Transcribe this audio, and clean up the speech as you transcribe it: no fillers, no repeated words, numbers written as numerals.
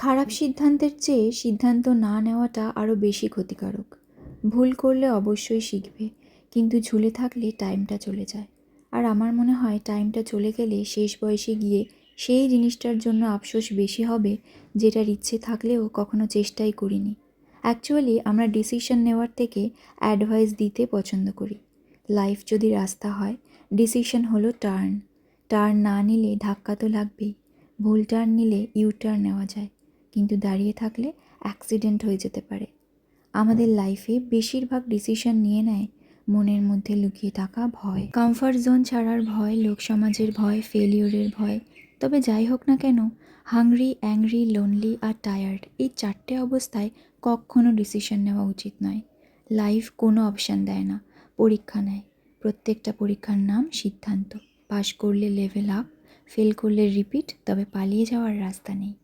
খারাপ সিদ্ধান্তের চেয়ে সিদ্ধান্ত না নেওয়াটা আরও বেশি ক্ষতিকারক। ভুল করলে অবশ্যই শিখবে, কিন্তু ঝুলে থাকলে টাইমটা চলে যায়। আর আমার মনে হয় টাইমটা চলে গেলে শেষ বয়সে গিয়ে সেই জিনিসটার জন্য আফসোস বেশি হবে, যেটার ইচ্ছে থাকলেও কখনো চেষ্টাই করিনি। অ্যাকচুয়ালি আমরা ডিসিশন নেওয়ার থেকে অ্যাডভাইস দিতে পছন্দ করি। লাইফ যদি রাস্তা হয়, ডিসিশন হলো টার্ন। টার্ন না নিলে ধাক্কা তো লাগবেই। ভুল টার্ন নিলে ইউ টার্ন নেওয়া যায়, কিন্তু দাঁড়িয়ে থাকলে অ্যাক্সিডেন্ট হয়ে যেতে পারে। আমাদের লাইফে বেশিরভাগ ডিসিশন নিয়ে নেয় মনের মধ্যে লুকিয়ে থাকা ভয়, কমফর্ট জোন ছাড়ার ভয়, লোক সমাজের ভয়, ফেলিওরের ভয়। তবে যাই হোক না কেন, hungry, angry, lonely are tired, এই 4টে অবস্থায় কখনো ডিসিশন নেওয়া উচিত নয়। লাইফ কোনো অপশান দেয় না, পরীক্ষা নেয়। প্রত্যেকটা পরীক্ষার নাম সিদ্ধান্ত। পাশ করলে লেভেল আপ, ফেল করলে রিপিট, তবে পালিয়ে যাওয়ার রাস্তা নেই।